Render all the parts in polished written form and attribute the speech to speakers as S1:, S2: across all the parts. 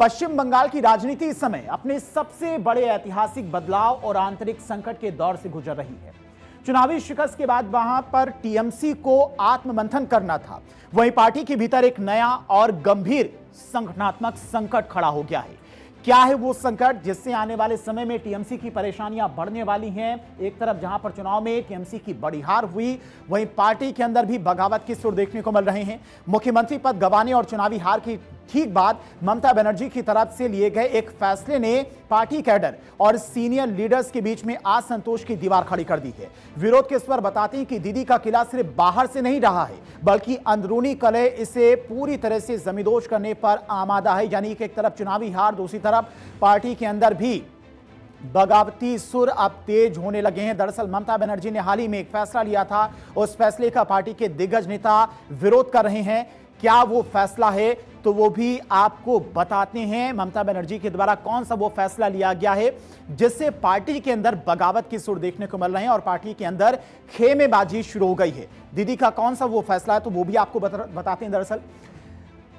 S1: पश्चिम बंगाल की राजनीति इस समय अपने सबसे बड़े ऐतिहासिक बदलाव और आंतरिक संकट के दौर से गुजर रही है। चुनावी शिकस्त के बाद वहां पर टीएमसी को आत्ममंथन करना था। वहीं पार्टी के भीतर एक नया और गंभीर संगठनात्मक संकट खड़ा हो गया है। क्या है वो संकट जिससे आने वाले समय में टीएमसी की परेशानियां बढ़ने वाली हैं? एक तरफ जहां पर चुनाव में टीएमसी की बड़ी हार हुई, वहीं पार्टी के अंदर भी बगावत के सुर देखने को मिल रहे हैं। मुख्यमंत्री पद गंवाने और चुनावी हार की ठीक बाद ममता बनर्जी की तरफ से लिए गए एक फैसले ने पार्टी कैडर और सीनियर लीडर्स के बीच में असंतोष की दीवार खड़ी कर दी है। विरोध के स्वर बताते हैं कि दीदी का किला सिर्फ बाहर से नहीं रहा है, बल्कि अंदरूनी कलह इसे पूरी तरह से जमींदोज करने पर आमादा है। यानी कि एक तरफ चुनावी हार, दूसरी तरफ पार्टी के अंदर भी बगावती सुर अब तेज होने लगे हैं। दरअसल ममता बनर्जी ने हाल ही में एक फैसला लिया था, उस फैसले का पार्टी के दिग्गज नेता विरोध कर रहे हैं। क्या वो फैसला है तो वो भी आपको बताते हैं। ममता बनर्जी के द्वारा कौन सा वो फैसला लिया गया है जिससे पार्टी के अंदर बगावत की सुर देखने को मिल रहे हैं और पार्टी के अंदर खेमेबाजी शुरू हो गई है। दीदी का कौन सा वो फैसला है तो वो भी आपको बताते हैं।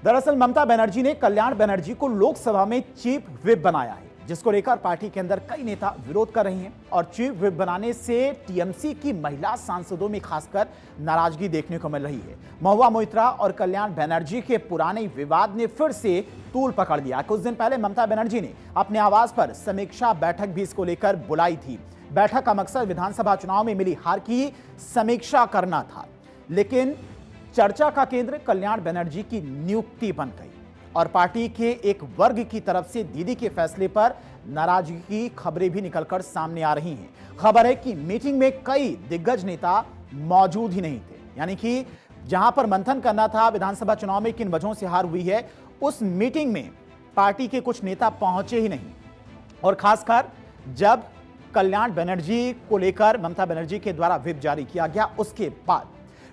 S1: दरअसल ममता बनर्जी ने कल्याण बनर्जी को लोकसभा में चीफ व्हिप बनाया है, जिसको लेकर पार्टी के अंदर कई नेता विरोध कर रहे हैं। और चीफ व्हिप बनाने से टीएमसी की महिला सांसदों में खासकर नाराजगी देखने को मिल रही है। महुआ मोइत्रा और कल्याण बनर्जी के पुराने विवाद ने फिर से तूल पकड़ लिया। कुछ दिन पहले ममता बनर्जी ने अपने आवास पर समीक्षा बैठक भी इसको लेकर बुलाई थी। बैठक का मकसद विधानसभा चुनाव में मिली हार की समीक्षा करना था, लेकिन चर्चा का केंद्र कल्याण बनर्जी की नियुक्ति बन गई और पार्टी के एक वर्ग की तरफ से दीदी के फैसले पर नाराजगी की खबरें भी निकलकर सामने आ रही हैं। खबर है कि मीटिंग में कई दिग्गज नेता मौजूद ही नहीं थे। यानी कि जहां पर मंथन करना था विधानसभा चुनाव में किन वजहों से हार हुई है, उस मीटिंग में पार्टी के कुछ नेता पहुंचे ही नहीं। और खासकर जब कल्याण बनर्जी को लेकर ममता बनर्जी के द्वारा व्हिप जारी किया गया, उसके बाद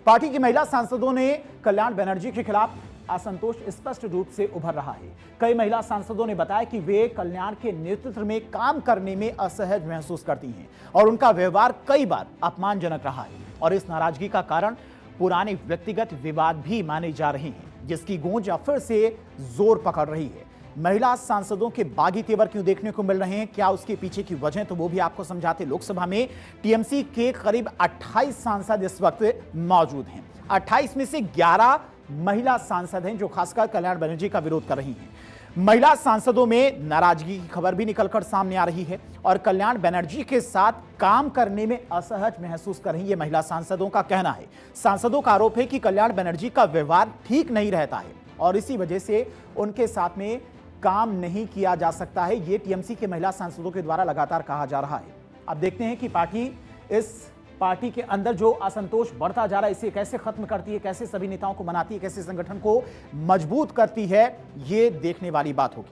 S1: पार्टी की महिला सांसदों ने कल्याण बनर्जी के खिलाफ असंतोष स्पष्ट रूप से उभर रहा है। कई महिला सांसदों ने बताया कि वे कल्याण के नेतृत्व में काम करने में असहज महसूस करती हैं और उनका व्यवहार कई बार अपमानजनक रहा है। और इस नाराजगी का कारण पुराने व्यक्तिगत विवाद भी माने जा रहे हैं, जिसकी गूंज अब फिर से जोर पकड़ रही है। महिला सांसदों के बागी तेवर क्यों देखने को मिल रहे हैं, क्या उसके पीछे की वजह, तो वो भी आपको समझाते। लोकसभा में टीएमसी के करीब 28 सांसद इस वक्त मौजूद हैं। 28 में से 11 महिला सांसद हैं जो खासकर कल्याण बनर्जी का विरोध कर रही हैं। महिला सांसदों में नाराजगी की खबर भी निकलकर सामने आ रही है और कल्याण बनर्जी के साथ काम करने में असहज महसूस कर रही है महिला सांसदों का कहना है। सांसदों का आरोप है कि कल्याण बनर्जी का व्यवहार ठीक नहीं रहता है और इसी वजह से उनके साथ में काम नहीं किया जा सकता है। ये टीएमसी के महिला सांसदों के द्वारा लगातार कहा जा रहा है। अब देखते हैं कि पार्टी के अंदर जो असंतोष बढ़ता जा रहा है इसे कैसे खत्म करती है, कैसे सभी नेताओं को मनाती है, कैसे संगठन को मजबूत करती है, ये देखने वाली बात होगी।